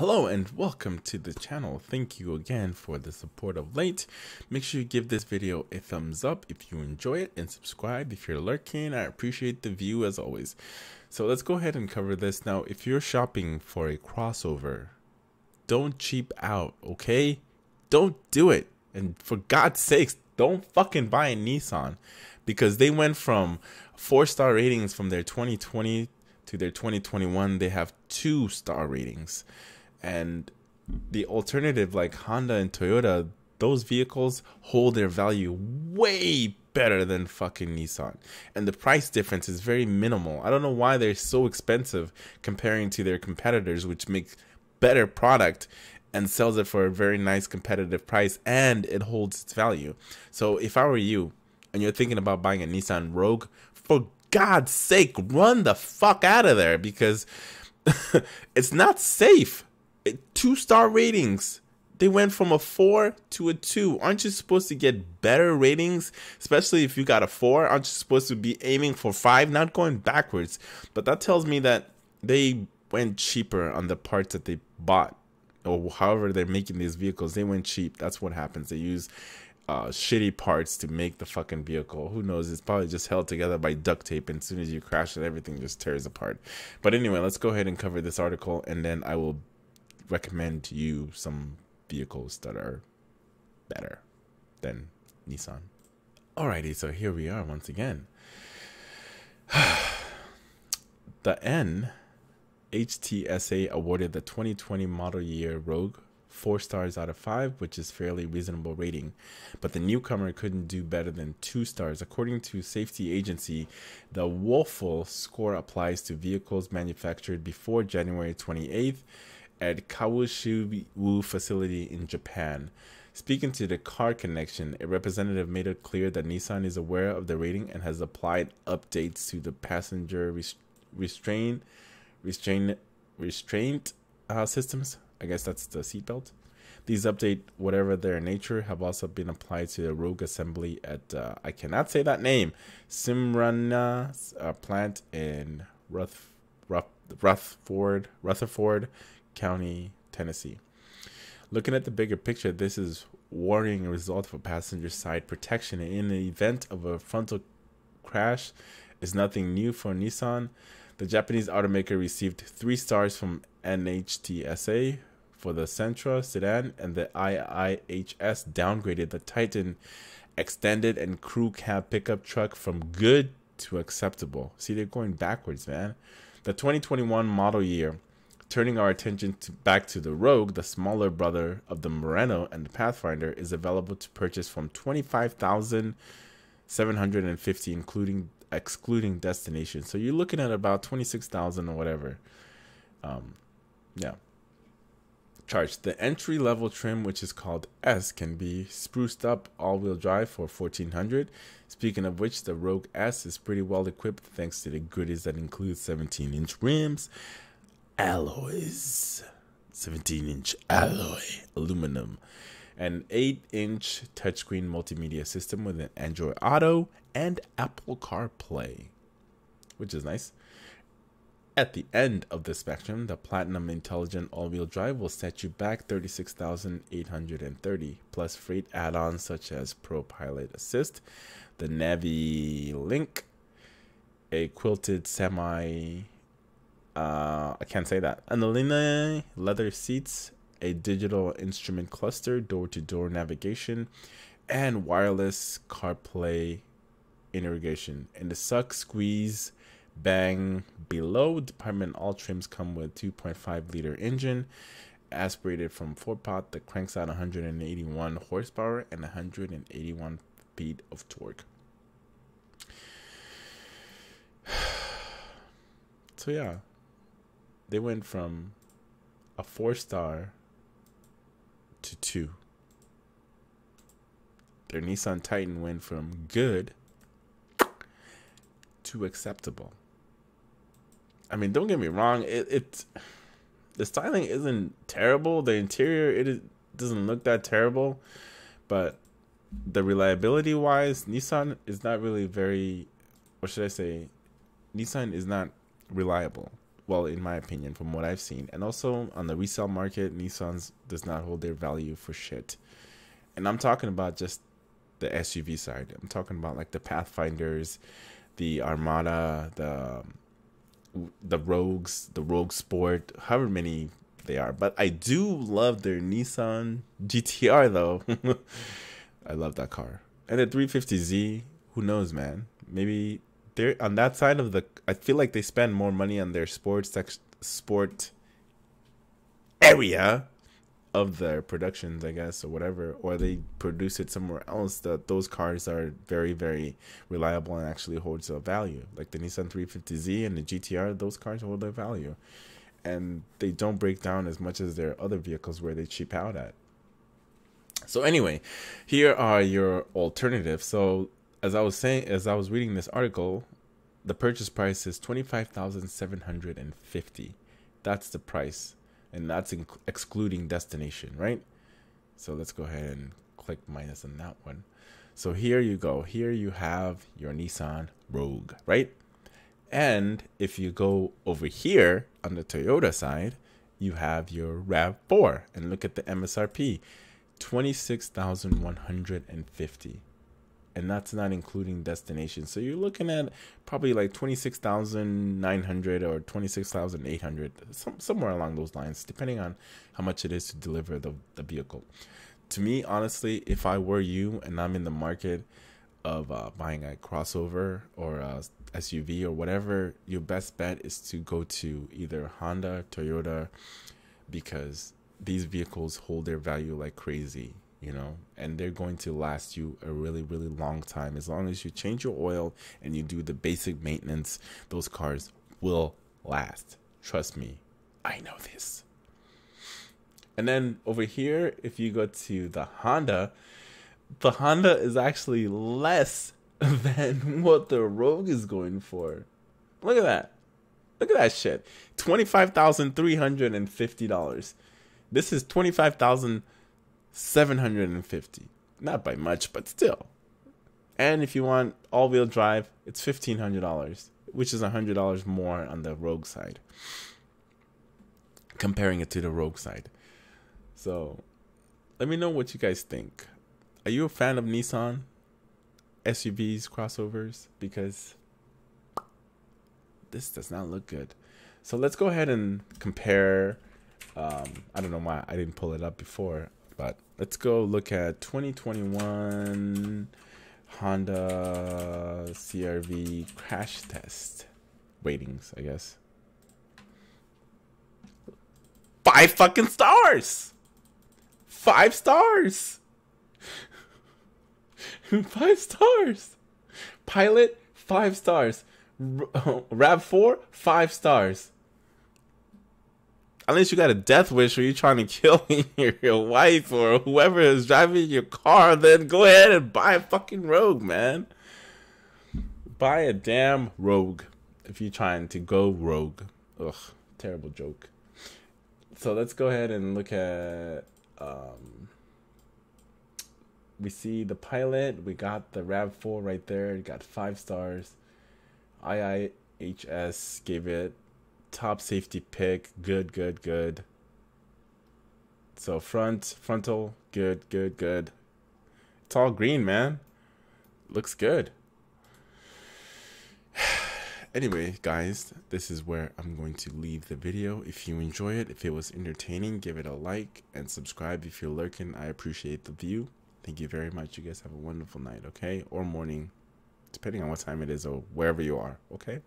Hello and welcome to the channel. Thank you again for the support of late. Make sure you give this video a thumbs up if you enjoy it and subscribe if you're lurking. I appreciate the view as always. So let's go ahead and cover this. Now, if you're shopping for a crossover, don't cheap out, okay? Don't do it. And for God's sakes, don't fucking buy a Nissan, because they went from 4-star ratings from their 2020 to their 2021. They have 2-star ratings. And the alternative, like Honda and Toyota, those vehicles hold their value way better than fucking Nissan. And the price difference is very minimal. I don't know why they're so expensive comparing to their competitors, which make better product and sells it for a very nice competitive price, and it holds its value. So if I were you and you're thinking about buying a Nissan Rogue, for God's sake, run the fuck out of there, because it's not safe. 2-star ratings. They went from a 4 to a 2. Aren't you supposed to get better ratings? Especially if you got a 4. Aren't you supposed to be aiming for 5, not going backwards? But that tells me that they went cheaper on the parts that they bought, or however they're making these vehicles. They went cheap. That's what happens. They use shitty parts to make the fucking vehicle. Who knows? It's probably just held together by duct tape, and as soon as you crash it, everything just tears apart. But anyway, let's go ahead and cover this article, and then I will recommend to you some vehicles that are better than Nissan. Alrighty, so here we are once again. The NHTSA awarded the 2020 model year Rogue 4 stars out of 5, which is fairly reasonable rating, but the newcomer couldn't do better than 2 stars. According to safety agency, the woeful score applies to vehicles manufactured before January 28th at Kawashiwu facility in Japan. Speaking to the Car Connection, a representative made it clear that Nissan is aware of the rating and has applied updates to the passenger restraint systems. I guess that's the seatbelt. These updates, whatever their nature, have also been applied to the Rogue assembly at I cannot say that name, Simrana's plant in Rutherford County, Tennessee. Looking at the bigger picture, this is warning a result for passenger side protection in the event of a frontal crash is nothing new for Nissan. The Japanese automaker received 3 stars from NHTSA for the Sentra sedan, and the IIHS downgraded the Titan extended and crew cab pickup truck from good to acceptable. See, they're going backwards, man. The 2021 model year, turning our attention back to the Rogue, the smaller brother of the Murano and the Pathfinder, is available to purchase from $25,750, excluding destination. So you're looking at about $26,000 or whatever. Yeah. Charged. The entry level trim, which is called S, can be spruced up all-wheel drive for $1,400. Speaking of which, the Rogue S is pretty well equipped thanks to the goodies that include 17-inch rims, alloys, 17-inch alloy aluminum, an 8-inch touchscreen multimedia system with an Android Auto and Apple CarPlay, which is nice. At the end of the spectrum, the Platinum Intelligent All-Wheel Drive will set you back $36,830, plus freight add-ons such as Pro Pilot Assist, the Navi Link, a quilted semi I can't say that. And leather seats, a digital instrument cluster, door-to-door navigation, and wireless CarPlay integration. In the suck, squeeze, bang below department, all trims come with 2.5-liter engine, aspirated from 4-pot that cranks out 181 horsepower and 181 feet of torque. So yeah. They went from a 4-star to 2. Their Nissan Titan went from good to acceptable. I mean, don't get me wrong. The styling isn't terrible. The interior, doesn't look that terrible. But the reliability wise, Nissan is not really very, what should I say? Nissan is not reliable. Well, in my opinion, from what I've seen. And also on the resale market, Nissan does not hold their value for shit. And I'm talking about just the SUV side. I'm talking about like the Pathfinders, the Armada, the Rogues, the Rogue Sport, however many they are. But I do love their Nissan GTR though. I love that car. And the 350Z, who knows, man? Maybe they're on that side of the. I feel like they spend more money on their sport area of their productions, I guess, or whatever, or they produce it somewhere else. That those cars are very, very reliable and actually holds a value. Like the Nissan 350Z and the GTR, those cars hold their value, and they don't break down as much as their other vehicles where they cheap out at. So anyway, here are your alternatives. So as I was saying, as I was reading this article, the purchase price is $25,750. That's the price, and that's excluding destination, right? So let's go ahead and click minus on that one. So here you go. Here you have your Nissan Rogue, right? And if you go over here on the Toyota side, you have your RAV4, and look at the MSRP, $26,150. And that's not including destination. So you're looking at probably like 26,900 or 26,800, somewhere along those lines, depending on how much it is to deliver the vehicle. To me, honestly, if I were you and I'm in the market of buying a crossover or a SUV or whatever, your best bet is to go to either Honda, Toyota, because these vehicles hold their value like crazy. You know, and they're going to last you a really, really long time. As long as you change your oil and you do the basic maintenance, those cars will last. Trust me, I know this. And then over here, if you go to the Honda is actually less than what the Rogue is going for. Look at that. Look at that shit. $25,350. This is $25,750. Not by much, but still. And if you want all-wheel drive, it's $1,500, which is $100 more on the Rogue side, comparing it to the Rogue side. So let me know what you guys think. Are you a fan of Nissan SUVs, crossovers? Because this does not look good. So let's go ahead and compare. I don't know why I didn't pull it up before, but let's go look at 2021 Honda CR-V crash test ratings, I guess. 5 fucking stars. 5 stars. 5 stars. Pilot, 5 stars. RAV4, 5 stars. Unless you got a death wish or you're trying to kill your wife or whoever is driving your car, then go ahead and buy a fucking Rogue, man. Buy a damn Rogue if you're trying to go rogue. Ugh, terrible joke. So let's go ahead and look at... we see the Pilot. We got the RAV4 right there. It got 5 stars. IIHS gave it top safety pick. Good, good, good. So frontal, good, good, good. It's all green, man. Looks good. Anyway, guys, this is where I'm going to leave the video. If you enjoy it, if it was entertaining, give it a like and subscribe if you're lurking. I appreciate the view. Thank you very much. You guys have a wonderful night, okay? Or morning, depending on what time it is or wherever you are, okay?